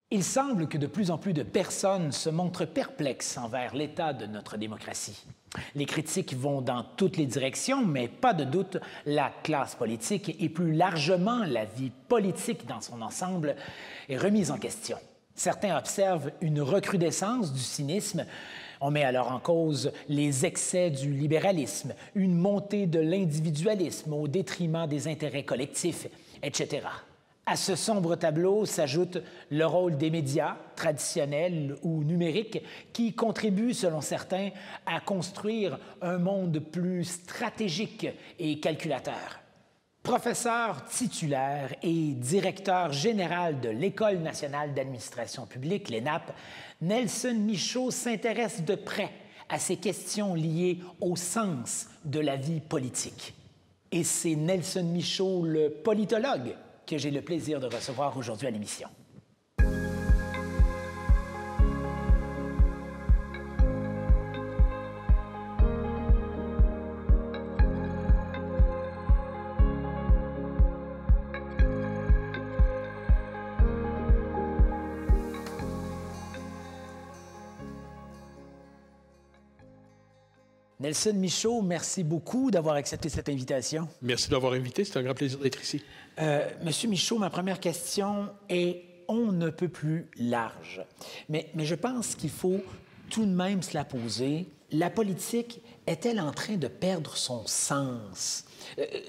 Il semble que de plus en plus de personnes se montrent perplexes envers l'état de notre démocratie. Les critiques vont dans toutes les directions, mais pas de doute, la classe politique et plus largement la vie politique dans son ensemble est remise en question. Certains observent une recrudescence du cynisme. On met alors en cause les excès du libéralisme, une montée de l'individualisme au détriment des intérêts collectifs, etc. À ce sombre tableau s'ajoute le rôle des médias, traditionnels ou numériques, qui contribuent, selon certains, à construire un monde plus stratégique et calculateur. Professeur titulaire et directeur général de l'École nationale d'administration publique, l'ENAP, Nelson Michaud s'intéresse de près à ces questions liées au sens de la vie politique. Et c'est Nelson Michaud, le politologue, que j'ai le plaisir de recevoir aujourd'hui à l'émission. Nelson Michaud, merci beaucoup d'avoir accepté cette invitation. Merci de l'avoir invité. C'est un grand plaisir d'être ici. Monsieur Michaud, ma première question est on ne peut plus large. Mais je pense qu'il faut tout de même se la poser. La politique est-elle en train de perdre son sens?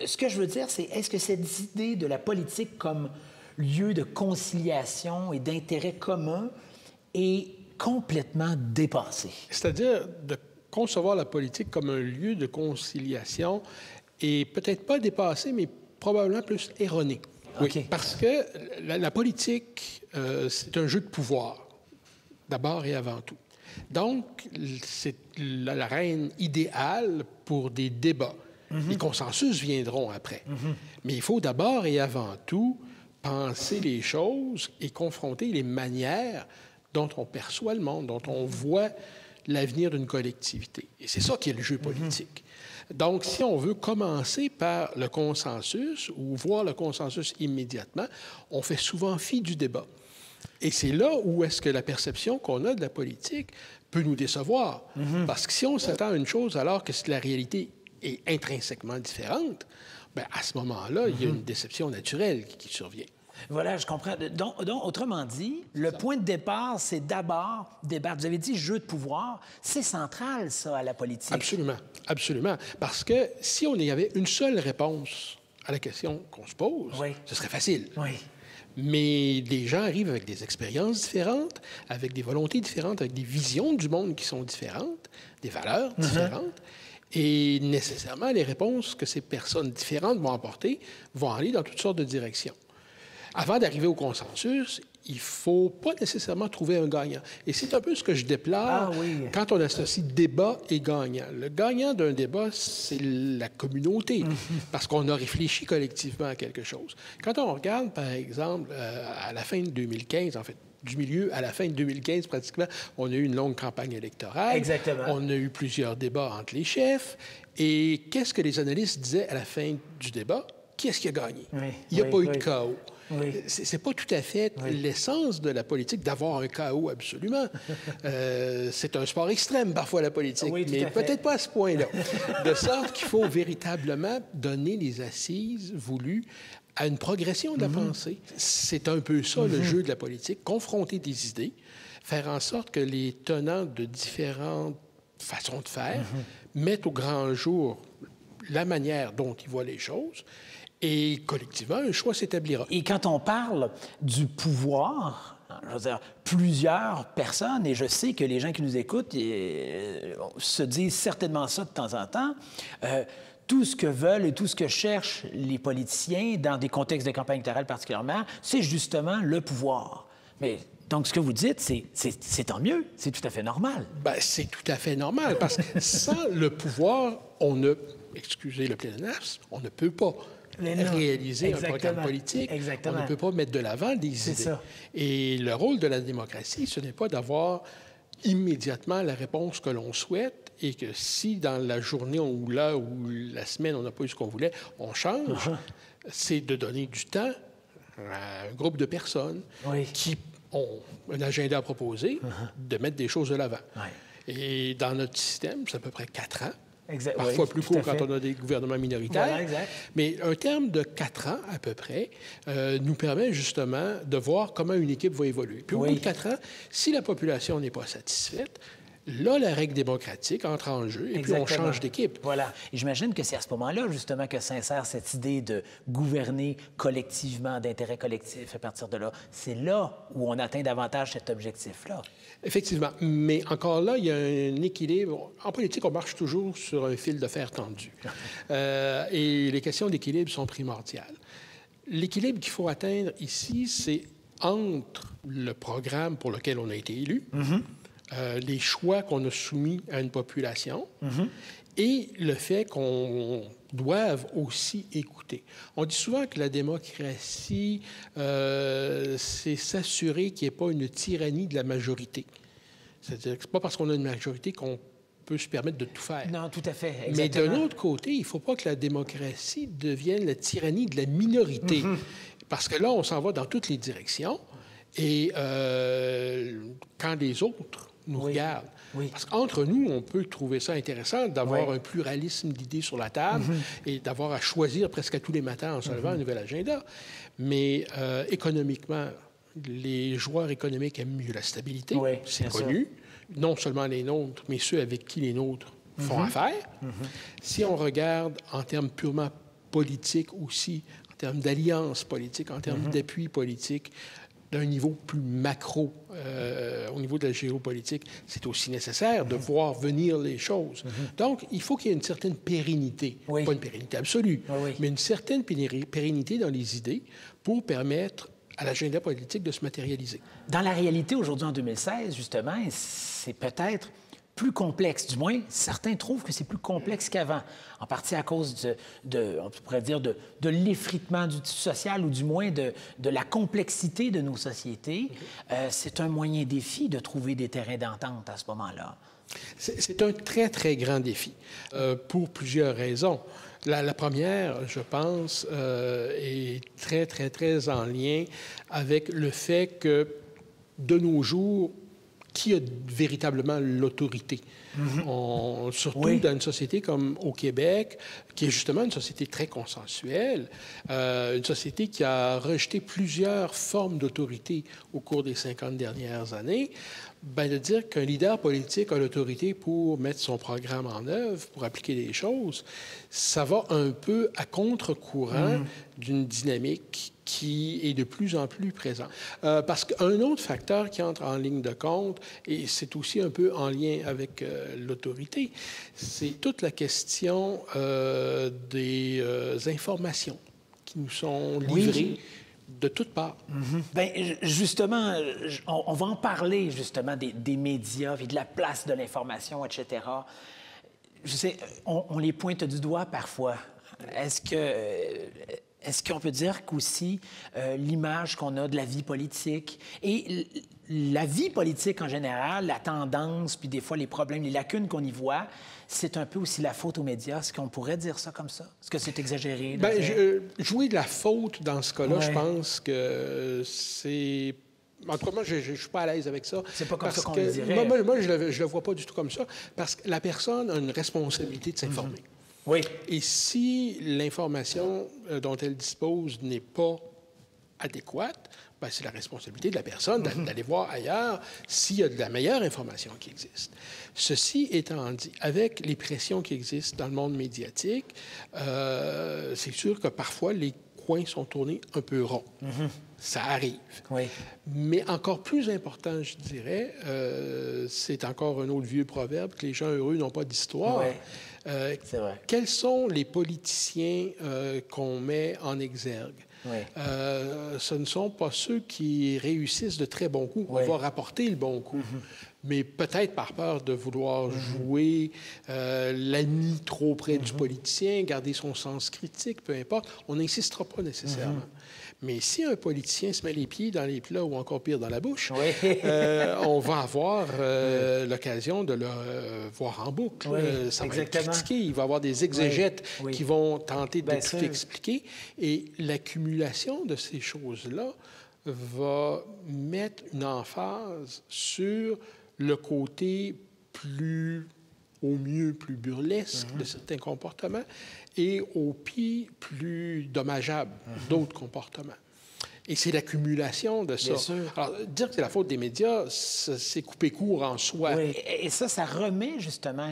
Ce que je veux dire, c'est est-ce que cette idée de la politique comme lieu de conciliation et d'intérêt commun est complètement dépassée? C'est-à-dire de concevoir la politique comme un lieu de conciliation est peut-être pas dépassé, mais probablement plus erroné. Okay. Oui, parce que la politique, c'est un jeu de pouvoir, d'abord et avant tout. Donc, c'est la reine idéale pour des débats. Les consensus viendront après. Mais il faut d'abord et avant tout penser les choses et confronter les manières dont on perçoit le monde, dont on voit l'avenir d'une collectivité. Et c'est ça qui est le jeu politique. Donc, si on veut commencer par le consensus ou voir le consensus immédiatement, on fait souvent fi du débat. Et c'est là où est-ce que la perception qu'on a de la politique peut nous décevoir. Parce que si on s'attend à une chose alors que la réalité est intrinsèquement différente, bien, à ce moment-là, il y a une déception naturelle qui survient. Voilà, je comprends. Donc, autrement dit, le point de départ, c'est d'abord débattre. Vous avez dit jeu de pouvoir. C'est central, ça, à la politique. Absolument, absolument. Parce que si on y avait une seule réponse à la question qu'on se pose, ce serait facile. Oui. Mais des gens arrivent avec des expériences différentes, avec des volontés différentes, avec des visions du monde qui sont différentes, des valeurs différentes. Et nécessairement, les réponses que ces personnes différentes vont apporter vont aller dans toutes sortes de directions. Avant d'arriver au consensus, il ne faut pas nécessairement trouver un gagnant. Et c'est un peu ce que je déplore quand on associe débat et gagnant. Le gagnant d'un débat, c'est la communauté, parce qu'on a réfléchi collectivement à quelque chose. Quand on regarde, par exemple, à la fin de 2015, en fait, du milieu à la fin de 2015, pratiquement, on a eu une longue campagne électorale. Exactement. On a eu plusieurs débats entre les chefs. Et qu'est-ce que les analystes disaient à la fin du débat? Qui est-ce qui a gagné? Il n'y a pas eu de chaos. C'est pas tout à fait l'essence de la politique d'avoir un chaos, absolument. C'est un sport extrême, parfois, la politique, mais peut-être pas à ce point-là. De sorte qu'il faut véritablement donner les assises voulues à une progression de la pensée. C'est un peu ça, le jeu de la politique, confronter des idées, faire en sorte que les tenants de différentes façons de faire mettent au grand jour la manière dont ils voient les choses. Et collectivement, un choix s'établira. Et quand on parle du pouvoir, je veux dire, plusieurs personnes, et je sais que les gens qui nous écoutent se disent certainement ça de temps en temps, tout ce que veulent et tout ce que cherchent les politiciens, dans des contextes de campagne électorale particulièrement, c'est justement le pouvoir. Mais donc, ce que vous dites, c'est tant mieux, c'est tout à fait normal. Bien, c'est tout à fait normal, parce que sans le pouvoir, excusez le pléonasme, on ne peut pas réaliser un programme politique. On ne peut pas mettre de l'avant des idées. Ça. Et le rôle de la démocratie, ce n'est pas d'avoir immédiatement la réponse que l'on souhaite et que si dans la journée ou là ou la semaine, on n'a pas eu ce qu'on voulait, on change. C'est de donner du temps à un groupe de personnes qui ont un agenda à proposer, de mettre des choses de l'avant. Ouais. Et dans notre système, c'est à peu près 4 ans. Exact. Parfois Oui, plus tout à court quand fait. on a des gouvernements minoritaires. Voilà, exact. Mais un terme de 4 ans, à peu près, nous permet justement de voir comment une équipe va évoluer. Puis au Oui. bout de 4 ans, si la population n'est pas satisfaite, là, la règle démocratique entre en jeu et puis on Exactement. change d'équipe. Voilà. Et j'imagine que c'est à ce moment-là, justement, que s'insère cette idée de gouverner collectivement, d'intérêt collectif à partir de là. C'est là où on atteint davantage cet objectif-là. Effectivement. Mais encore là, il y a un équilibre. En politique, on marche toujours sur un fil de fer tendu. Et les questions d'équilibre sont primordiales. L'équilibre qu'il faut atteindre ici, c'est entre le programme pour lequel on a été élu, les choix qu'on a soumis à une population et le fait qu'on doive aussi écouter. On dit souvent que la démocratie, c'est s'assurer qu'il n'y ait pas une tyrannie de la majorité. C'est-à-dire que ce n'est pas parce qu'on a une majorité qu'on peut se permettre de tout faire. Non, tout à fait. Mais Exactement. d'un autre côté, il ne faut pas que la démocratie devienne la tyrannie de la minorité. Parce que là, on s'en va dans toutes les directions. Et quand les autres nous regardent, parce qu'entre nous, on peut trouver ça intéressant d'avoir un pluralisme d'idées sur la table et d'avoir à choisir presque à tous les matins en se levant un nouvel agenda. Mais économiquement, les joueurs économiques aiment mieux la stabilité, c'est connu. Non seulement les nôtres, mais ceux avec qui les nôtres font affaire. Si on regarde en termes purement politiques aussi, en termes d'alliance politique, en termes d'appui politique, d'un niveau plus macro, au niveau de la géopolitique, c'est aussi nécessaire de voir venir les choses. Donc, il faut qu'il y ait une certaine pérennité, pas une pérennité absolue, mais une certaine pérennité dans les idées pour permettre à l'agenda politique de se matérialiser. Dans la réalité, aujourd'hui, en 2016, justement, c'est peut-être plus complexe. Du moins, certains trouvent que c'est plus complexe qu'avant, en partie à cause on pourrait dire, de l'effritement du tissu social ou du moins de la complexité de nos sociétés. C'est un moyen défi de trouver des terrains d'entente à ce moment-là. C'est un très, très grand défi pour plusieurs raisons. La première, je pense, est très, très, très en lien avec le fait que, de nos jours, qui a véritablement l'autorité? Surtout dans une société comme au Québec, qui est justement une société très consensuelle, une société qui a rejeté plusieurs formes d'autorité au cours des 50 dernières années, bien, de dire qu'un leader politique a l'autorité pour mettre son programme en œuvre, pour appliquer des choses, ça va un peu à contre-courant d'une dynamique qui est de plus en plus présente. Parce qu'un autre facteur qui entre en ligne de compte, et c'est aussi un peu en lien avec l'autorité, c'est toute la question des informations qui nous sont livrées de toutes parts. Bien, justement, on va en parler, justement, des médias et de la place de l'information, etc. Je sais, on les pointe du doigt parfois. Est-ce qu'on peut dire qu'aussi l'image qu'on a de la vie politique et la vie politique en général, la tendance, puis des fois les problèmes, les lacunes qu'on y voit, c'est un peu aussi la faute aux médias? Est-ce qu'on pourrait dire ça comme ça? Est-ce que c'est exagéré? Bien, jouer de la faute dans ce cas-là, je pense que c'est... En tout cas, moi, je ne suis pas à l'aise avec ça. C'est pas comme ça qu'on le dirait. Moi, je le vois pas du tout comme ça, parce que la personne a une responsabilité de s'informer. Oui. Et si l'information dont elle dispose n'est pas adéquate, bien, c'est la responsabilité de la personne d'aller voir ailleurs s'il y a de la meilleure information qui existe. Ceci étant dit, avec les pressions qui existent dans le monde médiatique, c'est sûr que parfois les coins sont tournés un peu ronds. Ça arrive. Oui. Mais encore plus important, je dirais, c'est encore un autre vieux proverbe, que les gens heureux n'ont pas d'histoire. Oui. C'est vrai. Quels sont les politiciens qu'on met en exergue? Oui. Ce ne sont pas ceux qui réussissent de très bons coups. Oui. On va rapporter le bon coup. Mais peut-être par peur de vouloir jouer l'ami trop près du politicien, garder son sens critique, peu importe, on n'insistera pas nécessairement. Mais si un politicien se met les pieds dans les plats ou encore pire dans la bouche, on va avoir l'occasion de le voir en boucle. Ça va être critiqué. Il va y avoir des exégètes qui vont tenter de tout expliquer. Et l'accumulation de ces choses-là va mettre une emphase sur le côté au mieux plus burlesque de certains comportements et au pire plus dommageable d'autres comportements. Et c'est l'accumulation de ça. Bien sûr. Alors, dire que c'est la faute des médias, c'est couper court en soi. Oui, et ça remet justement,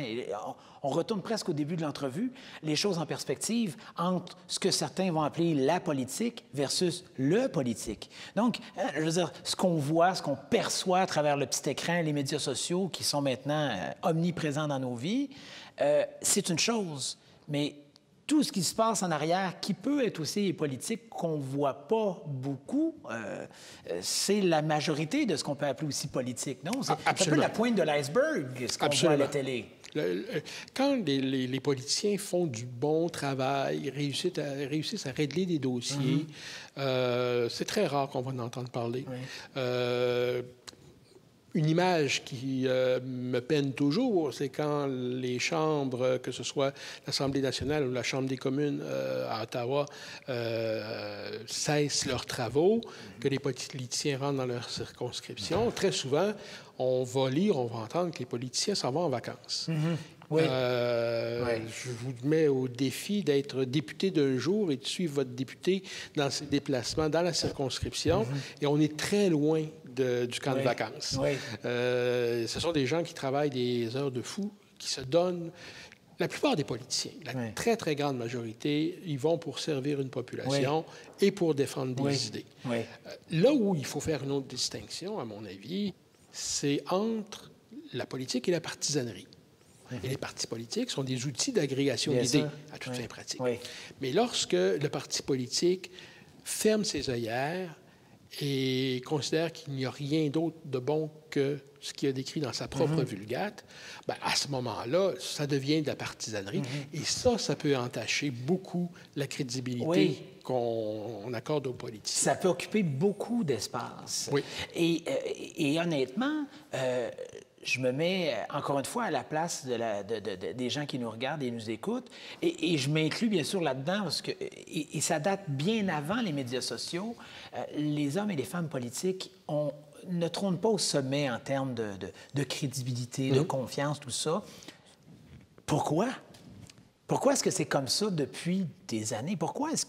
on retourne presque au début de l'entrevue, les choses en perspective entre ce que certains vont appeler la politique versus le politique. Donc, je veux dire, ce qu'on voit, ce qu'on perçoit à travers le petit écran, les médias sociaux qui sont maintenant omniprésents dans nos vies, c'est une chose, mais tout ce qui se passe en arrière, qui peut être aussi politique, qu'on ne voit pas beaucoup, c'est la majorité de ce qu'on peut appeler aussi politique, non? C'est un peu la pointe de l'iceberg, ce qu'on voit à la télé. Quand les politiciens font du bon travail, réussissent à régler des dossiers, c'est très rare qu'on va en entendre parler. Oui. Une image qui me peine toujours, c'est quand les chambres, que ce soit l'Assemblée nationale ou la Chambre des communes à Ottawa, cessent leurs travaux, que les politiciens rentrent dans leur circonscription. Très souvent, on va entendre que les politiciens s'en vont en vacances. Oui. Je vous mets au défi d'être député d'un jour et de suivre votre député dans ses déplacements dans la circonscription. Et on est très loin du camp de vacances. Oui. Ce sont des gens qui travaillent des heures de fou, qui se donnent. La plupart des politiciens, la très, très grande majorité, ils vont pour servir une population et pour défendre des idées. Oui. Là où il faut faire une autre distinction, à mon avis, c'est entre la politique et la partisanerie. Et les partis politiques sont des outils d'agrégation d'idées à toute fin pratique. Oui. Mais lorsque le parti politique ferme ses œillères et considère qu'il n'y a rien d'autre de bon que ce qu'il a décrit dans sa propre vulgate, bien, à ce moment-là, ça devient de la partisanerie. Et ça peut entacher beaucoup la crédibilité qu'on accorde aux politiciens. Ça peut occuper beaucoup d'espace. Oui. Et honnêtement, je me mets, encore une fois, à la place des gens qui nous regardent et nous écoutent. Et je m'inclus, bien sûr, là-dedans, parce que et ça date bien avant les médias sociaux. Les hommes et les femmes politiques ne trônent pas au sommet en termes de crédibilité, de confiance, tout ça. Pourquoi? Pourquoi est-ce que c'est comme ça depuis des années? Pourquoi est-ce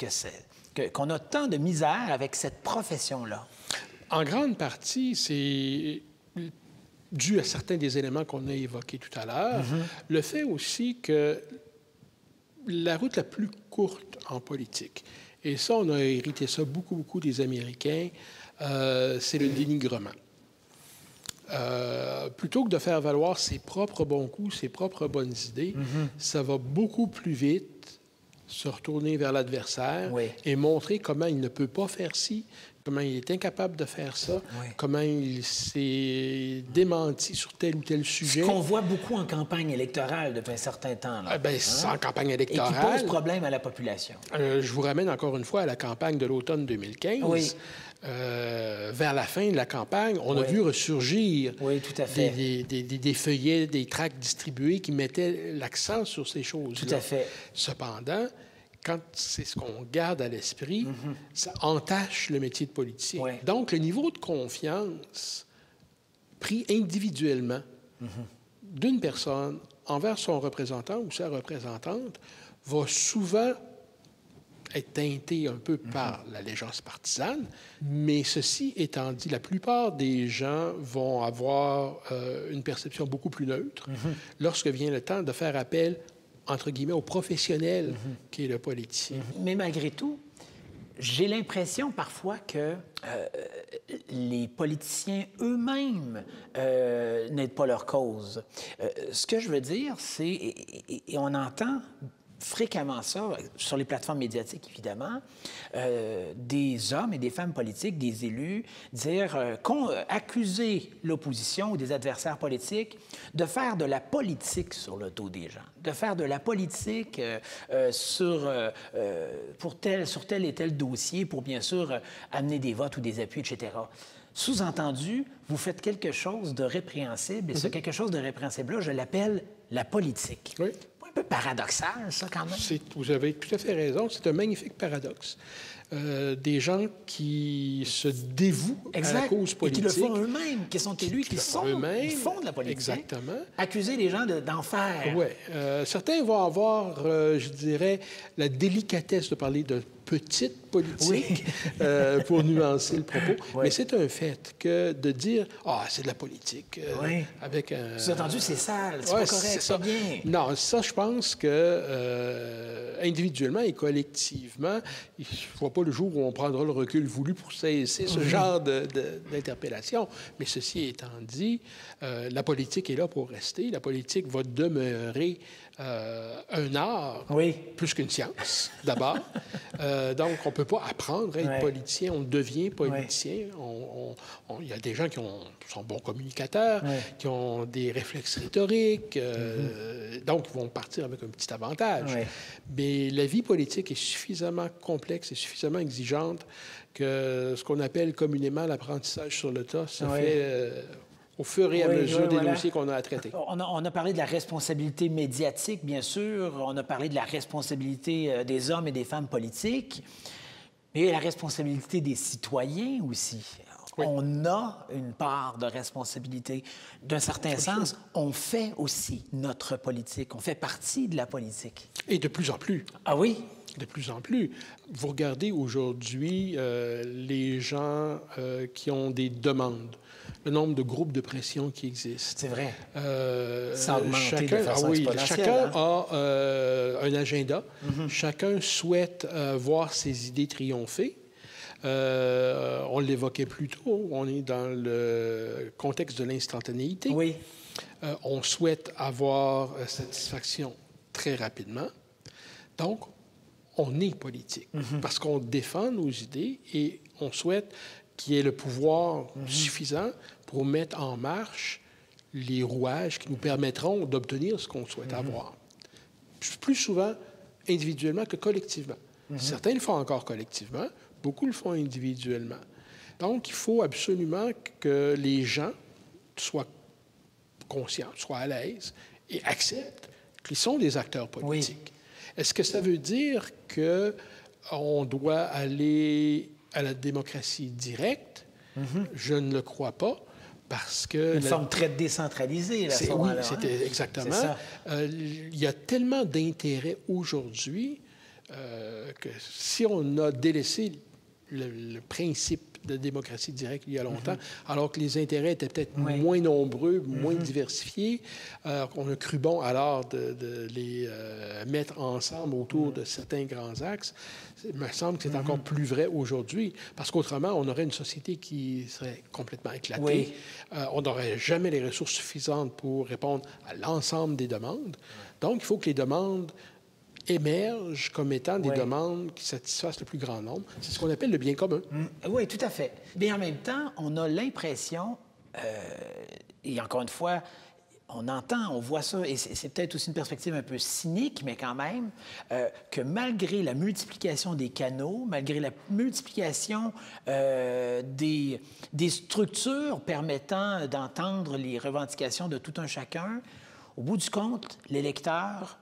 qu'on a tant de misère avec cette profession-là? En grande partie, c'est dû à certains des éléments qu'on a évoqués tout à l'heure, le fait aussi que la route la plus courte en politique, et ça, on a hérité ça beaucoup des Américains, c'est le dénigrement. Plutôt que de faire valoir ses propres bons coups, ses propres bonnes idées, ça va beaucoup plus vite se retourner vers l'adversaire et montrer comment il ne peut pas faire ci, comment il est incapable de faire ça, comment il s'est démenti sur tel ou tel sujet. Ce qu'on voit beaucoup en campagne électorale depuis un certain temps. Là, en campagne électorale. Et qui pose problème à la population. Je vous ramène encore une fois à la campagne de l'automne 2015. Oui. Vers la fin de la campagne, on a vu ressurgir tout à fait. des feuillets, des tracts distribués qui mettaient l'accent sur ces choses-là. Tout à fait. Cependant, quand c'est ce qu'on garde à l'esprit, ça entache le métier de politicien. Oui. Donc, le niveau de confiance pris individuellement d'une personne envers son représentant ou sa représentante va souvent être teinté un peu par l'allégeance partisane, mais ceci étant dit, la plupart des gens vont avoir une perception beaucoup plus neutre lorsque vient le temps de faire appel entre guillemets, au professionnel qui est le politicien. Mais malgré tout, j'ai l'impression parfois que les politiciens eux-mêmes n'aident pas leur cause. Ce que je veux dire, c'est, et on entend fréquemment ça, sur les plateformes médiatiques, évidemment, des hommes et des femmes politiques, des élus, accuser l'opposition ou des adversaires politiques de faire de la politique sur le dos des gens, de faire de la politique sur tel et tel dossier pour, bien sûr, amener des votes ou des appuis, etc. Sous-entendu, vous faites quelque chose de répréhensible, et ce quelque chose de répréhensible-là, je l'appelle la politique. Oui. Un peu paradoxal, ça, quand même. Vous avez tout à fait raison. C'est un magnifique paradoxe. des gens qui se dévouent à la cause politique. Et qui le font eux-mêmes, qui sont élus, qui font de la politique. Exactement. Accuser les gens d'en faire. Oui. Certains vont avoir, je dirais, la délicatesse de parler de petite politique pour nuancer le propos. Oui. Mais c'est un fait que de dire « Ah, c'est de la politique avec un... » Sous-entendu, c'est sale, c'est pas correct, c'est pas bien. Non, ça, je pense que individuellement et collectivement, je ne vois pas le jour où on prendra le recul voulu pour cesser ce genre d'interpellation. Mais ceci étant dit, la politique est là pour rester. La politique va demeurer un art plus qu'une science, d'abord. Donc, on ne peut pas apprendre à être politicien, on devient politicien. Il y a des gens qui sont bons communicateurs, qui ont des réflexes rhétoriques, donc ils vont partir avec un petit avantage. Mais la vie politique est suffisamment complexe et suffisamment exigeante que ce qu'on appelle communément l'apprentissage sur le tas se fait... au fur et à mesure des dossiers qu'on a à traiter. On a parlé de la responsabilité médiatique, bien sûr. On a parlé de la responsabilité des hommes et des femmes politiques. Mais il y a la responsabilité des citoyens aussi. On a une part de responsabilité. D'un certain sens, on fait aussi notre politique. On fait partie de la politique. Et de plus en plus. Ah oui? De plus en plus. Vous regardez aujourd'hui les gens qui ont des demandes. Le nombre de groupes de pression qui existent. C'est vrai. Ça a augmenté de façon exponentielle. Chacun a un agenda. Chacun souhaite voir ses idées triompher. On l'évoquait plus tôt. On est dans le contexte de l'instantanéité. Oui. On souhaite avoir satisfaction très rapidement. Donc, on est politique parce qu'on défend nos idées et on souhaite qu'il y ait le pouvoir suffisant pour mettre en marche les rouages qui nous permettront d'obtenir ce qu'on souhaite avoir. Plus souvent individuellement que collectivement. Certains le font encore collectivement, beaucoup le font individuellement. Donc, il faut absolument que les gens soient conscients, soient à l'aise et acceptent qu'ils sont des acteurs politiques. Est-ce que ça veut dire qu'on doit aller à la démocratie directe? Je ne le crois pas, parce que... Une forme très décentralisée, à ce moment-là. Oui, c'était exactement. Il y a tellement d'intérêts aujourd'hui que si on a délaissé le principe de démocratie directe il y a longtemps, alors que les intérêts étaient peut-être moins nombreux, moins diversifiés, on a cru bon alors de les mettre ensemble autour de certains grands axes. Il me semble que c'est encore plus vrai aujourd'hui, parce qu'autrement, on aurait une société qui serait complètement éclatée. On n'aurait jamais les ressources suffisantes pour répondre à l'ensemble des demandes. Donc, il faut que les demandes émergent comme étant des demandes qui satisfassent le plus grand nombre. C'est ce qu'on appelle le bien commun. Oui, tout à fait. Mais en même temps, on a l'impression, et encore une fois, on entend, on voit ça, et c'est peut-être aussi une perspective un peu cynique, mais quand même, que malgré la multiplication des canaux, malgré la multiplication des structures permettant d'entendre les revendications de tout un chacun, au bout du compte, l'électeur,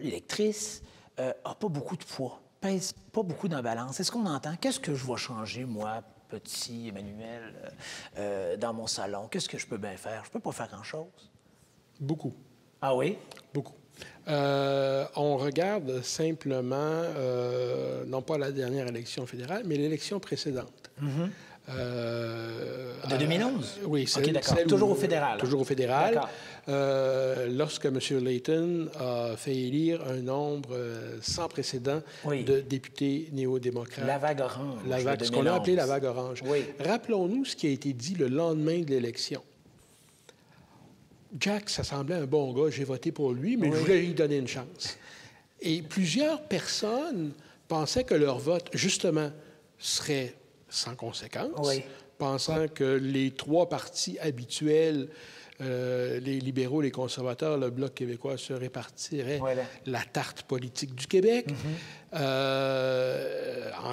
l'électrice, n'a pas beaucoup de poids, pèse pas beaucoup dans la balance. Est-ce qu'on entend? Qu'est-ce que je vais changer, moi, petit Emmanuel, dans mon salon? Qu'est-ce que je peux bien faire? Je peux pas faire grand-chose. Beaucoup. Ah oui? Beaucoup. On regarde simplement, non pas la dernière élection fédérale, mais l'élection précédente. De 2011? Oui, OK, d'accord. Toujours au fédéral. Toujours au fédéral. Lorsque M. Layton a fait élire un nombre sans précédent de députés néo-démocrates. La vague orange. Ce qu'on a appelé la vague orange. Oui. Rappelons-nous ce qui a été dit le lendemain de l'élection. Jack, ça semblait un bon gars, j'ai voté pour lui, mais je voulais lui donner une chance. Et plusieurs personnes pensaient que leur vote, justement, serait sans conséquence, pensant que les trois partis habituels, les libéraux, les conservateurs, le Bloc québécois, se répartiraient la tarte politique du Québec en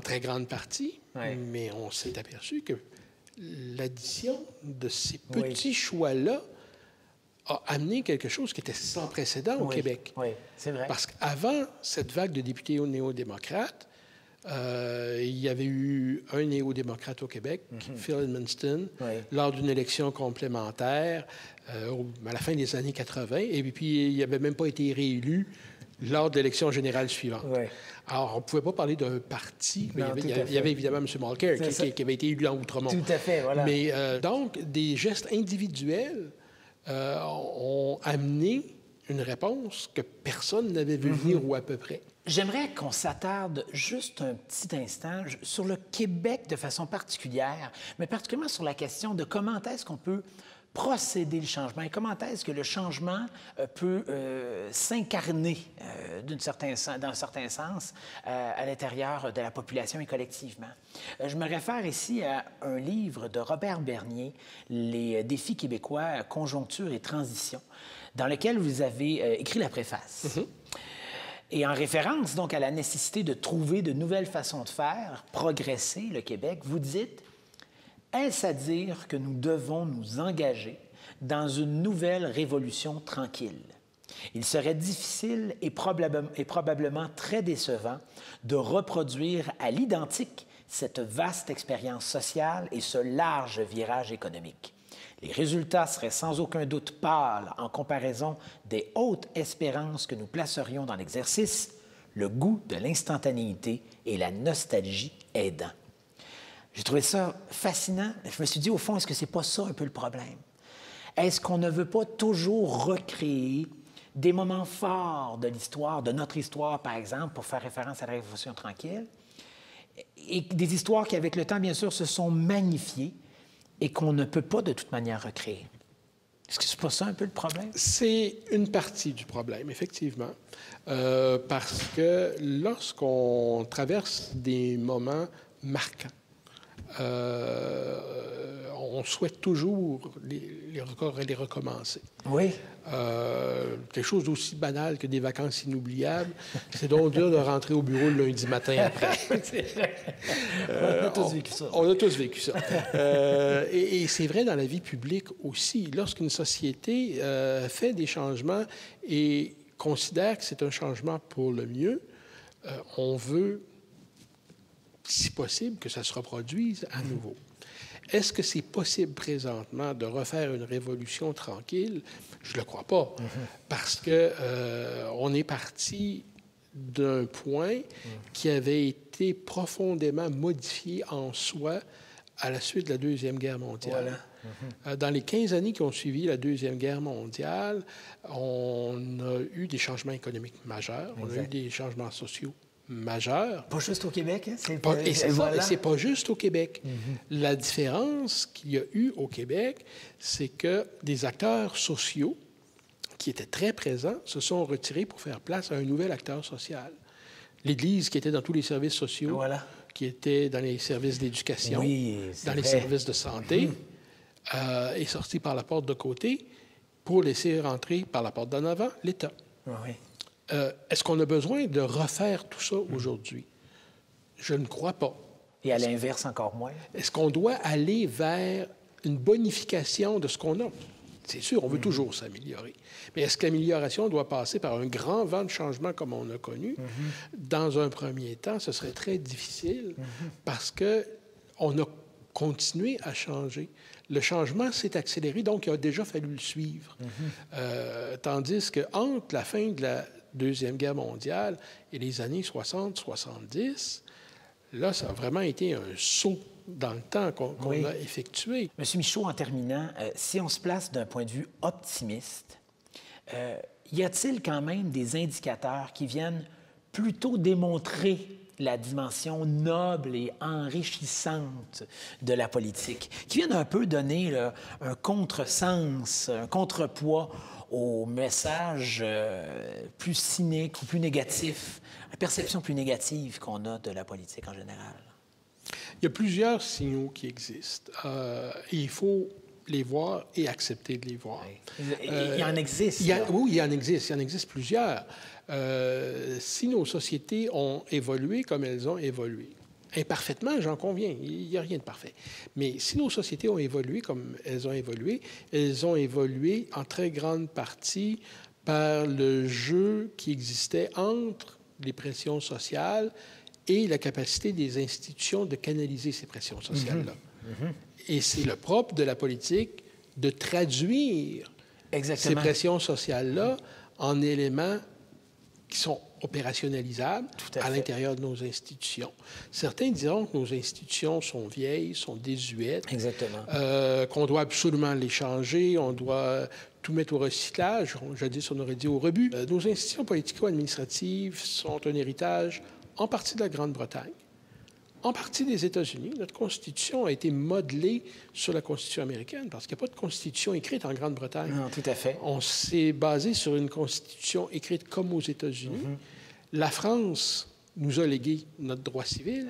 très grande partie. Mais on s'est aperçu que l'addition de ces petits choix-là a amené quelque chose qui était sans précédent au Québec. Oui, c'est vrai. Parce qu'avant cette vague de députés néo-démocrates, il y avait eu un néo-démocrate au Québec, Phil Edmundston, lors d'une élection complémentaire à la fin des années 80, et puis il n'avait même pas été réélu lors de l'élection générale suivante. Oui. Alors, on ne pouvait pas parler d'un parti, mais il y avait évidemment M. Mulcair qui avait été élu en Outremont. Tout à fait, voilà. Mais donc, des gestes individuels ont amené une réponse que personne n'avait vu venir ou à peu près. J'aimerais qu'on s'attarde juste un petit instant sur le Québec de façon particulière, mais particulièrement sur la question de comment est-ce qu'on peut procéder le changement et comment est-ce que le changement peut s'incarner dans un certain sens à l'intérieur de la population et collectivement. Je me réfère ici à un livre de Robert Bernier, Les défis québécois, conjoncture et transition, dans lequel vous avez écrit la préface. Et en référence donc à la nécessité de trouver de nouvelles façons de faire, progresser le Québec, vous dites: est-ce à dire que nous devons nous engager dans une nouvelle révolution tranquille? Il serait difficile et probablement très décevant de reproduire à l'identique cette vaste expérience sociale et ce large virage économique. Les résultats seraient sans aucun doute pâles en comparaison des hautes espérances que nous placerions dans l'exercice, le goût de l'instantanéité et la nostalgie aidant. J'ai trouvé ça fascinant. Je me suis dit, au fond, est-ce que c'est pas ça un peu le problème? Est-ce qu'on ne veut pas toujours recréer des moments forts de l'histoire, de notre histoire, par exemple, pour faire référence à la Révolution tranquille, et des histoires qui, avec le temps, bien sûr, se sont magnifiées et qu'on ne peut pas de toute manière recréer? Est-ce que c'est pas ça un peu le problème? C'est une partie du problème, effectivement, parce que lorsqu'on traverse des moments marquants, on souhaite toujours les recommencer. Oui. Quelque chose d'aussi banal que des vacances inoubliables, c'est donc dur de rentrer au bureau le lundi matin après. On a tous vécu ça. On a tous vécu ça. Et c'est vrai dans la vie publique aussi. Lorsqu'une société fait des changements et considère que c'est un changement pour le mieux, on veut, si possible, que ça se reproduise à nouveau. Est-ce que c'est possible présentement de refaire une révolution tranquille? Je ne le crois pas, parce que on est parti d'un point qui avait été profondément modifié en soi à la suite de la Deuxième Guerre mondiale. Voilà. Dans les 15 années qui ont suivi la Deuxième Guerre mondiale, on a eu des changements économiques majeurs, on a eu des changements sociaux majeur. Pas juste au Québec, hein? C'est pas juste au Québec. La différence qu'il y a eu au Québec, c'est que des acteurs sociaux qui étaient très présents se sont retirés pour faire place à un nouvel acteur social. L'Église, qui était dans tous les services sociaux, qui était dans les services d'éducation, dans les services de santé, est sortie par la porte de côté pour laisser rentrer par la porte d'en avant l'État. Oui. Est-ce qu'on a besoin de refaire tout ça aujourd'hui? Je ne crois pas. Et à l'inverse, encore moins. Est-ce qu'on doit aller vers une bonification de ce qu'on a? C'est sûr, on veut toujours s'améliorer. Mais est-ce que l'amélioration doit passer par un grand vent de changement comme on a connu? Dans un premier temps, ce serait très difficile parce qu'on a continué à changer. Le changement s'est accéléré, donc il a déjà fallu le suivre. Tandis qu'entre la fin de la Deuxième Guerre mondiale et les années 60-70, là, ça a vraiment été un saut dans le temps qu'on a effectué. Monsieur Michaud, en terminant, si on se place d'un point de vue optimiste, y a-t-il quand même des indicateurs qui viennent plutôt démontrer la dimension noble et enrichissante de la politique, qui viennent un peu donner là, un contresens, un contrepoids au message plus cynique ou plus négatif, la perception plus négative qu'on a de la politique en général? Il y a plusieurs signaux qui existent. Et il faut les voir et accepter de les voir. Il en existe. Oui, il en existe. Il en existe plusieurs. Si nos sociétés ont évolué comme elles ont évolué, imparfaitement, j'en conviens, il n'y a rien de parfait. Mais si nos sociétés ont évolué comme elles ont évolué en très grande partie par le jeu qui existait entre les pressions sociales et la capacité des institutions de canaliser ces pressions sociales-là. Et c'est le propre de la politique de traduire ces pressions sociales-là en éléments qui sont opérationnalisables à l'intérieur de nos institutions. Certains diront que nos institutions sont vieilles, sont désuètes, qu'on doit absolument les changer, on doit tout mettre au recyclage. Jadis, on aurait dit au rebut. Nos institutions politico-administratives sont un héritage en partie de la Grande-Bretagne, en partie des États-Unis. Notre Constitution a été modelée sur la Constitution américaine parce qu'il n'y a pas de Constitution écrite en Grande-Bretagne. Non, tout à fait. On s'est basé sur une Constitution écrite comme aux États-Unis. La France nous a légué notre droit civil.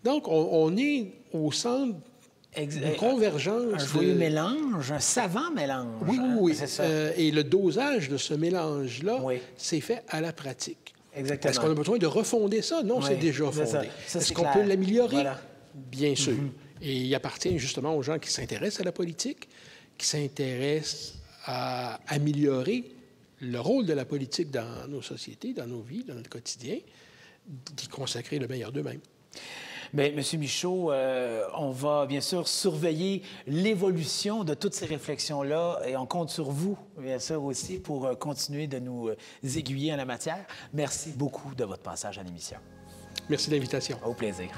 Donc, on est au centre d'une convergence. Un joyeux mélange, un savant mélange. Oui, oui, oui. C'est ça. Et le dosage de ce mélange-là, c'est fait à la pratique. Exactement. Est-ce qu'on a besoin de refonder ça? Non, c'est déjà fondé. Est-ce qu'on peut l'améliorer? Voilà. Bien sûr. Et il appartient justement aux gens qui s'intéressent à la politique, qui s'intéressent à améliorer le rôle de la politique dans nos sociétés, dans nos vies, dans notre quotidien, d'y consacrer le meilleur d'eux-mêmes. Bien, M. Michaud, on va bien sûr surveiller l'évolution de toutes ces réflexions-là et on compte sur vous, bien sûr, aussi, pour continuer de nous aiguiller en la matière. Merci beaucoup de votre passage à l'émission. Merci de l'invitation. Au plaisir.